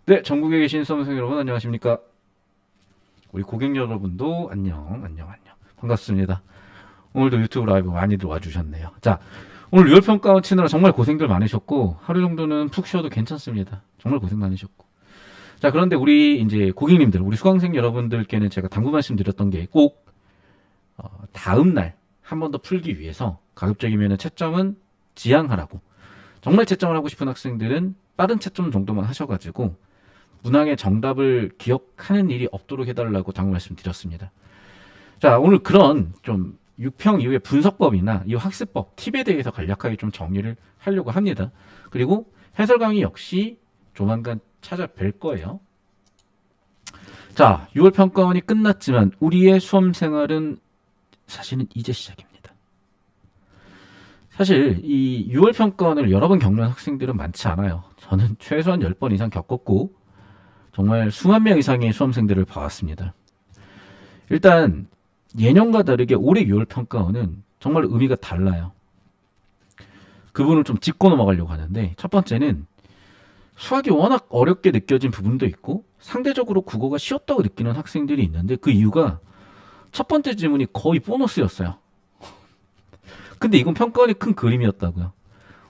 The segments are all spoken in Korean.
네, 전국에 계신 수험생 여러분 안녕하십니까? 우리 고객 여러분도 안녕. 반갑습니다. 오늘도 유튜브 라이브 많이들 와주셨네요. 자, 오늘 리얼평가 치느라 정말 고생들 많으셨고 하루 정도는 푹 쉬어도 괜찮습니다. 정말 고생 많으셨고. 자, 그런데 우리 이제 고객님들, 우리 수강생 여러분들께는 제가 당부 말씀드렸던 게 꼭 다음 날 한 번 더 풀기 위해서 가급적이면 채점은 지양하라고. 정말 채점을 하고 싶은 학생들은 빠른 채점 정도만 하셔가지고 문항의 정답을 기억하는 일이 없도록 해달라고 당부 말씀드렸습니다. 자, 오늘 그런 좀 유평 이후의 분석법이나 이 학습법, 팁에 대해서 간략하게 좀 정리를 하려고 합니다. 그리고 해설 강의 역시 조만간 찾아뵐 거예요. 자, 6월 평가원이 끝났지만 우리의 수험 생활은 사실은 이제 시작입니다. 사실 이 6월 평가원을 여러 번 겪는 학생들은 많지 않아요. 저는 최소한 10번 이상 겪었고 정말 수만 명 이상의 수험생들을 봐왔습니다. 일단 예년과 다르게 올해 6월 평가원은 정말 의미가 달라요. 그 부분을 좀 짚고 넘어가려고 하는데, 첫 번째는 수학이 워낙 어렵게 느껴진 부분도 있고 상대적으로 국어가 쉬웠다고 느끼는 학생들이 있는데, 그 이유가 첫 번째 지문이 거의 보너스였어요. 근데 이건 평가원이 큰 그림이었다고요.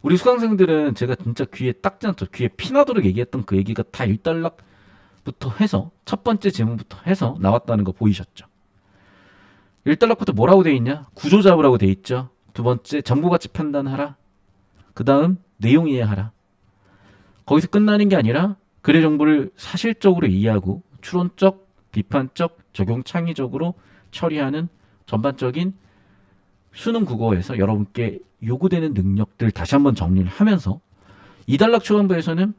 우리 수강생들은 제가 진짜 귀에 딱지 않죠. 귀에 피나도록 얘기했던 그 얘기가 다 일단락부터 해서 첫 번째 지문부터 해서 나왔다는 거 보이셨죠? 일단락부터 뭐라고 돼 있냐? 구조 잡으라고 돼 있죠. 두 번째 정보가치 판단하라. 그 다음 내용 이해하라. 거기서 끝나는 게 아니라 글의 정보를 사실적으로 이해하고 추론적, 비판적, 적용 창의적으로 처리하는 전반적인 수능 국어에서 여러분께 요구되는 능력들 다시 한번 정리를 하면서 이단락 초반부에서는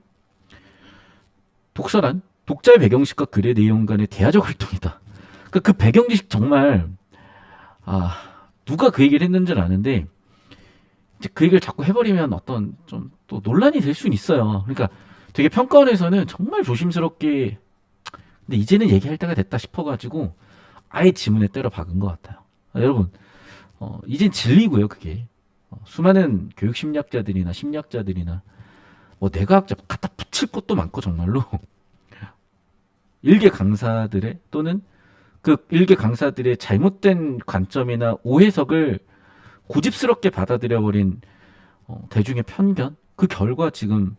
독서란 독자의 배경식과 글의 내용 간의 대화적 활동이다. 그러니까 그 배경지식 정말 누가 그 얘기를 했는지는 아는데 이제 그 얘기를 자꾸 해버리면 어떤 좀 또 논란이 될 수는 있어요. 그러니까 되게 평가원에서는 정말 조심스럽게 근데 이제는 얘기할 때가 됐다 싶어가지고 아예 지문에 때려 박은 것 같아요. 여러분 이젠 진리고요 그게. 수많은 교육 심리학자들이나 심리학자들이나 뭐 뇌과학자 갖다 붙일 것도 많고 정말로 일개 강사들의 또는 그 일개 강사들의 잘못된 관점이나 오해석을 고집스럽게 받아들여버린 대중의 편견 그 결과 지금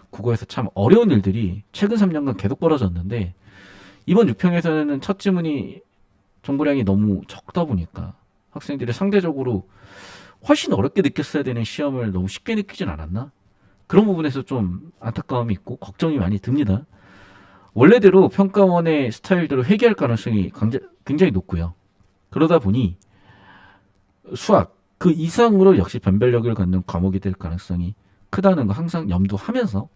국어에서 참 어려운 일들이 최근 3년간 계속 벌어졌는데 이번 6평에서는 첫 지문이 정보량이 너무 적다 보니까 학생들이 상대적으로 훨씬 어렵게 느꼈어야 되는 시험을 너무 쉽게 느끼진 않았나? 그런 부분에서 좀 안타까움이 있고 걱정이 많이 듭니다. 원래대로 평가원의 스타일대로 회귀할 가능성이 굉장히 높고요. 그러다 보니 수학 그 이상으로 역시 변별력을 갖는 과목이 될 가능성이 크다는 거 항상 염두하면서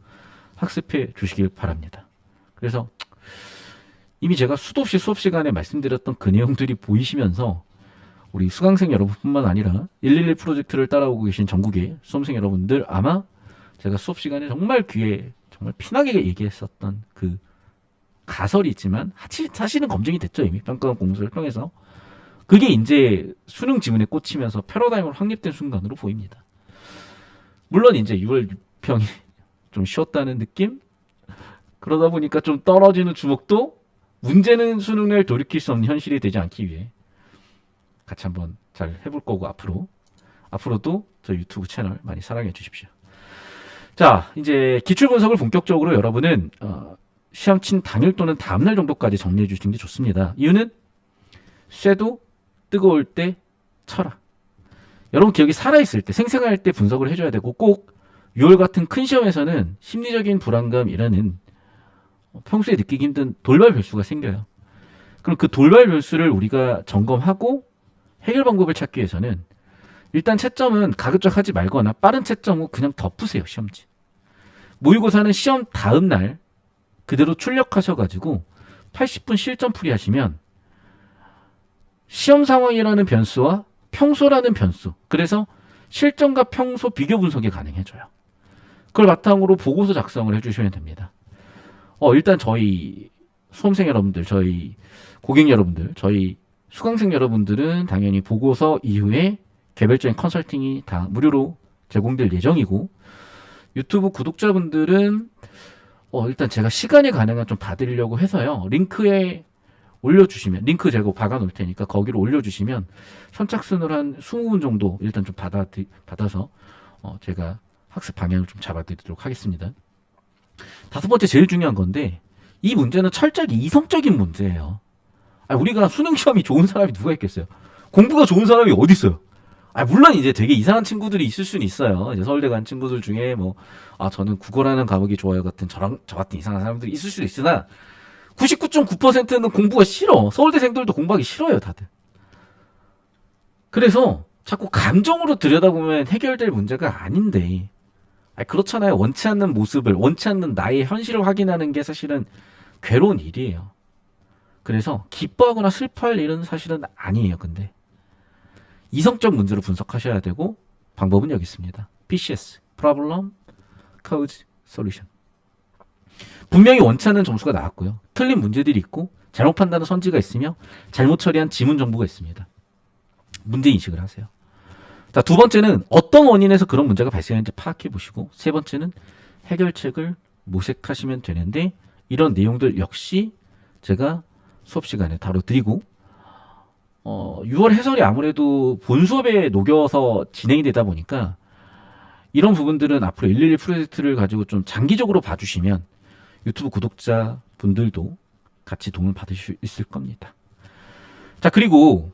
학습해 주시길 바랍니다. 그래서 이미 제가 수도 없이 수업 시간에 말씀드렸던 그 내용들이 보이시면서 우리 수강생 여러분뿐만 아니라 111 프로젝트를 따라오고 계신 전국의 수험생 여러분들 아마 제가 수업 시간에 정말 귀에 정말 피나게 얘기했었던 그 가설이 있지만 사실은 검증이 됐죠. 이미 평가원 공소를 통해서. 그게 이제 수능 지문에 꽂히면서 패러다임으로 확립된 순간으로 보입니다. 물론 이제 6월 6평이 좀 쉬었다는 느낌? 그러다 보니까 좀 떨어지는 주목도 문제는 수능날 돌이킬 수 없는 현실이 되지 않기 위해 같이 한번 잘 해볼 거고 앞으로도 저 유튜브 채널 많이 사랑해 주십시오. 자, 이제 기출 분석을 본격적으로 여러분은 시험 친 당일 또는 다음날 정도까지 정리해 주시는 게 좋습니다. 이유는 쇠도 뜨거울 때 쳐라. 여러분 기억이 살아있을 때 생생할 때 분석을 해줘야 되고 꼭 6월 같은 큰 시험에서는 심리적인 불안감이라는 평소에 느끼기 힘든 돌발 변수가 생겨요. 그럼 그 돌발 변수를 우리가 점검하고 해결 방법을 찾기 위해서는 일단 채점은 가급적 하지 말거나 빠른 채점 후 그냥 덮으세요. 시험지. 모의고사는 시험 다음 날 그대로 출력하셔가지고 80분 실전 풀이 하시면 시험 상황이라는 변수와 평소라는 변수 그래서 실전과 평소 비교 분석이 가능해져요. 그걸 바탕으로 보고서 작성을 해주셔야 됩니다. 일단 저희 수험생 여러분들 저희 고객 여러분들 저희 수강생 여러분들은 당연히 보고서 이후에 개별적인 컨설팅이 다 무료로 제공될 예정이고 유튜브 구독자분들은 일단 제가 시간이 가능한 좀 받으려고 해서요. 링크에 올려주시면, 링크 제가 박아 놓을 테니까 거기로 올려주시면 선착순으로 한 20분 정도 일단 좀 받아서 제가 학습 방향을 좀 잡아드리도록 하겠습니다. 다섯 번째 제일 중요한 건데, 이 문제는 철저하게 이성적인 문제예요. 우리가 수능 시험이 좋은 사람이 누가 있겠어요? 공부가 좋은 사람이 어디 있어요? 물론 이제 되게 이상한 친구들이 있을 수는 있어요. 이제 서울대 간 친구들 중에 저는 국어라는 과목이 좋아요 같은 저 같은 이상한 사람들이 있을 수도 있으나 99.9%는 공부가 싫어. 서울대생들도 공부하기 싫어요, 다들. 그래서 자꾸 감정으로 들여다보면 해결될 문제가 아닌데, 그렇잖아요. 원치 않는 모습을, 원치 않는 나의 현실을 확인하는 게 사실은 괴로운 일이에요. 그래서 기뻐하거나 슬퍼할 일은 사실은 아니에요. 근데 이성적 문제로 분석하셔야 되고, 방법은 여기 있습니다. PCS, Problem, Cause, Solution. 분명히 원치 않는 점수가 나왔고요. 틀린 문제들이 있고, 잘못 판단한 선지가 있으며, 잘못 처리한 지문 정보가 있습니다. 문제 인식을 하세요. 자, 두 번째는 어떤 원인에서 그런 문제가 발생했는지 파악해 보시고, 세 번째는 해결책을 모색하시면 되는데, 이런 내용들 역시 제가 수업 시간에 다뤄드리고, 6월 해설이 아무래도 본 수업에 녹여서 진행이 되다 보니까 이런 부분들은 앞으로 111 프로젝트를 가지고 좀 장기적으로 봐주시면 유튜브 구독자 분들도 같이 도움을 받으실 수 있을 겁니다. 자, 그리고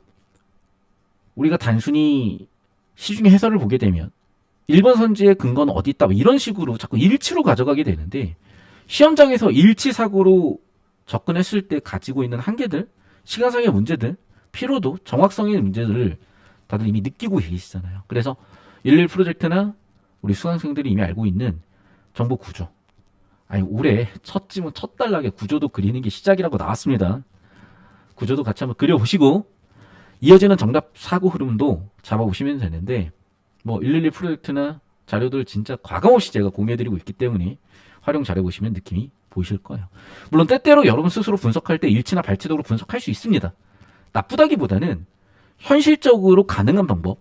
우리가 단순히 시중의 해설을 보게 되면 1번 선지의 근거는 어디 있다 이런 식으로 자꾸 일치로 가져가게 되는데, 시험장에서 일치사고로 접근했을 때 가지고 있는 한계들, 시간상의 문제들, 피로도, 정확성의 문제들을 다들 이미 느끼고 계시잖아요. 그래서 111 프로젝트나 우리 수강생들이 이미 알고 있는 정보 구조, 올해 첫 지문 첫 단락에 구조도 그리는 게 시작이라고 나왔습니다. 구조도 같이 한번 그려보시고 이어지는 정답 사고 흐름도 잡아보시면 되는데, 111 프로젝트나 자료들 진짜 과감없이 제가 공유해드리고 있기 때문에 활용 잘해보시면 느낌이 보이실 거예요. 물론 때때로 여러분 스스로 분석할 때 일치나 발치적으로 분석할 수 있습니다. 나쁘다기보다는 현실적으로 가능한 방법,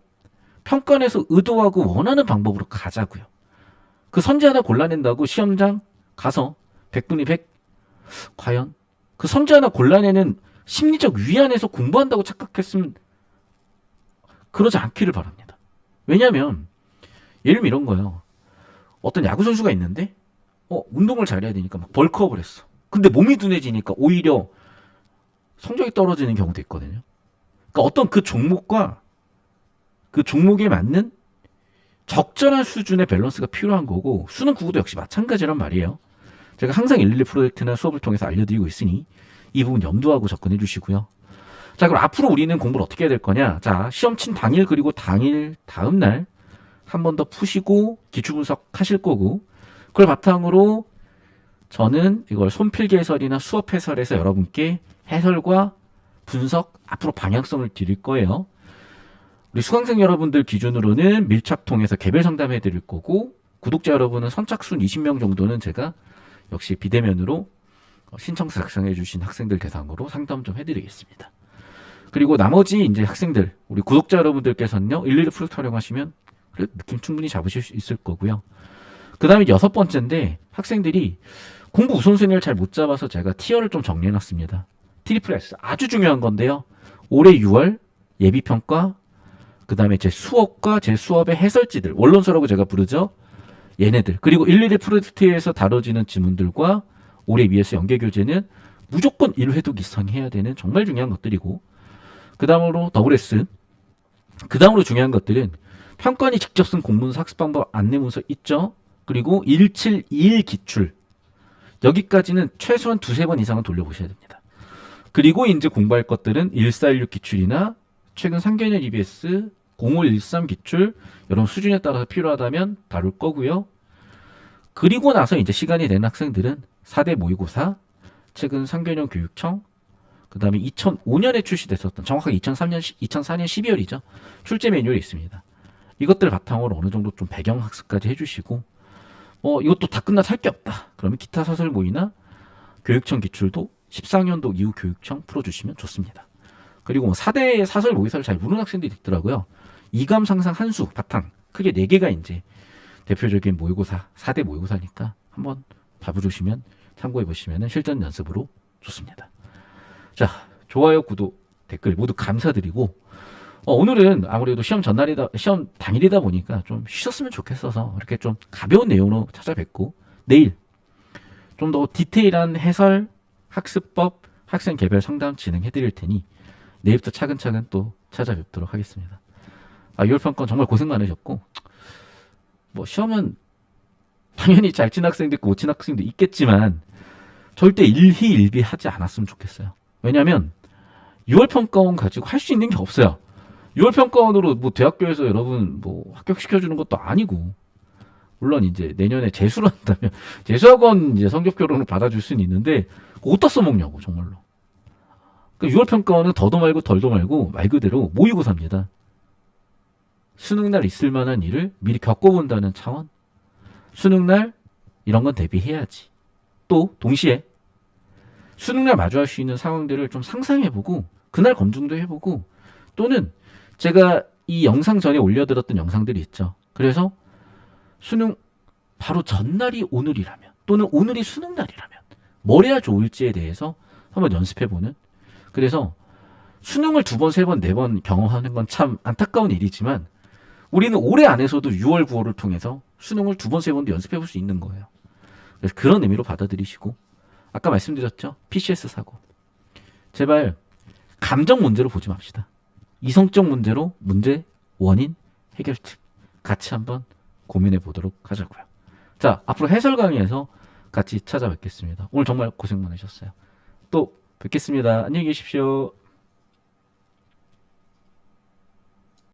평가원에서 의도하고 원하는 방법으로 가자고요. 그 선지 하나 골라낸다고 시험장 가서 100분이 100, 과연 그 선지 하나 골라내는 심리적 위안에서 공부한다고 착각했으면 그러지 않기를 바랍니다. 왜냐하면 예를 들면 이런 거예요. 어떤 야구 선수가 있는데 운동을 잘해야 되니까 막 벌크업을 했어. 근데 몸이 둔해지니까 오히려 성적이 떨어지는 경우도 있거든요. 그러니까 어떤 그 종목과 그 종목에 맞는 적절한 수준의 밸런스가 필요한 거고, 수능 국어도 역시 마찬가지란 말이에요. 제가 항상 111 프로젝트나 수업을 통해서 알려드리고 있으니 이 부분 염두하고 접근해 주시고요. 자, 그럼 앞으로 우리는 공부를 어떻게 해야 될 거냐? 자, 시험 친 당일 그리고 당일 다음 날 한 번 더 푸시고 기출 분석하실 거고, 그걸 바탕으로 저는 이걸 손필기 해설이나 수업 해설에서 여러분께 해설과 분석, 앞으로 방향성을 드릴 거예요. 우리 수강생 여러분들 기준으로는 밀착 통해서 개별 상담해 드릴 거고, 구독자 여러분은 선착순 20명 정도는 제가 역시 비대면으로 신청서 작성해 주신 학생들 대상으로 상담 좀 해드리겠습니다. 그리고 나머지 이제 학생들, 우리 구독자 여러분들께서는요, 111 프로젝트 활용하시면 느낌 충분히 잡으실 수 있을 거고요. 그 다음에 6번째인데, 학생들이 공부 우선순위를 잘 못 잡아서 제가 티어를 좀 정리해 놨습니다. 트리플 S 아주 중요한 건데요. 올해 6월 예비평가, 그 다음에 제 수업과 제 수업의 해설지들, 원론서라고 제가 부르죠. 얘네들, 그리고 111 프로젝트에서 다뤄지는 지문들과 올해 EBS 연계교재는 무조건 1회독 이상 해야 되는 정말 중요한 것들이고, 그 다음으로 WS, 그 다음으로 중요한 것들은 평가원이 직접 쓴 공문서 학습방법 안내문서 있죠. 그리고 1721 기출, 여기까지는 최소한 두세 번 이상은 돌려보셔야 됩니다. 그리고 이제 공부할 것들은 1416 기출이나 최근 3개년 EBS 0513 기출, 여러분 수준에 따라서 필요하다면 다룰 거고요. 그리고 나서 이제 시간이 되는 학생들은 4대 모의고사, 최근 3개년 교육청, 그 다음에 2005년에 출시됐었던, 정확하게 2004년 12월이죠. 출제 매뉴얼이 있습니다. 이것들 바탕으로 어느 정도 좀 배경 학습까지 해주시고, 이것도 다 끝나서 할 게 없다. 그러면 기타 사설 모의나 교육청 기출도 14년도 이후 교육청 풀어주시면 좋습니다. 그리고 4대 사설 모의사를 잘 모르는 학생들이 있더라고요. 이감, 상상, 한수, 바탕, 크게 4개가 이제 대표적인 모의고사, 4대 모의고사니까 한번 봐주시면 참고해 보시면 실전 연습으로 좋습니다. 자, 좋아요, 구독, 댓글 모두 감사드리고 오늘은 아무래도 시험 전날이다, 시험 당일이다 보니까 좀 쉬셨으면 좋겠어서 이렇게 좀 가벼운 내용으로 찾아뵙고 내일 좀 더 디테일한 해설, 학습법, 학생 개별 상담 진행해 드릴 테니 내일부터 차근차근 또 찾아뵙도록 하겠습니다. 6월 평가 정말 고생 많으셨고 뭐 시험은 당연히 잘 친 학생도 있고 못 친 학생도 있겠지만 절대 일희일비 하지 않았으면 좋겠어요. 왜냐하면 6월 평가원 가지고 할 수 있는 게 없어요. 6월 평가원으로 뭐 대학교에서 여러분 뭐 합격시켜주는 것도 아니고, 물론 이제 내년에 재수를 한다면 재수학원 이제 성적 교론을 받아줄 수는 있는데 어디다 써먹냐고 정말로. 그러니까 6월 평가원은 더도 말고 덜도 말고 말 그대로 모의고사입니다. 수능날 있을 만한 일을 미리 겪어본다는 차원. 수능날 이런 건 대비해야지. 또 동시에 수능날 마주할 수 있는 상황들을 좀 상상해보고 그날 검증도 해보고, 또는 제가 이 영상 전에 올려드렸던 영상들이 있죠. 그래서 수능 바로 전날이 오늘이라면, 또는 오늘이 수능날이라면 뭘 해야 좋을지에 대해서 한번 연습해보는. 그래서 수능을 2번, 3번, 4번 경험하는 건 참 안타까운 일이지만 우리는 올해 안에서도 6월, 9월을 통해서 수능을 2번, 3번도 연습해볼 수 있는 거예요. 그래서 그런 의미로 받아들이시고, 아까 말씀드렸죠. PCS 사고. 제발 감정 문제로 보지 맙시다. 이성적 문제로 문제, 원인, 해결책 같이 한번 고민해 보도록 하자고요. 자, 앞으로 해설 강의에서 같이 찾아뵙겠습니다. 오늘 정말 고생 많으셨어요. 또 뵙겠습니다. 안녕히 계십시오.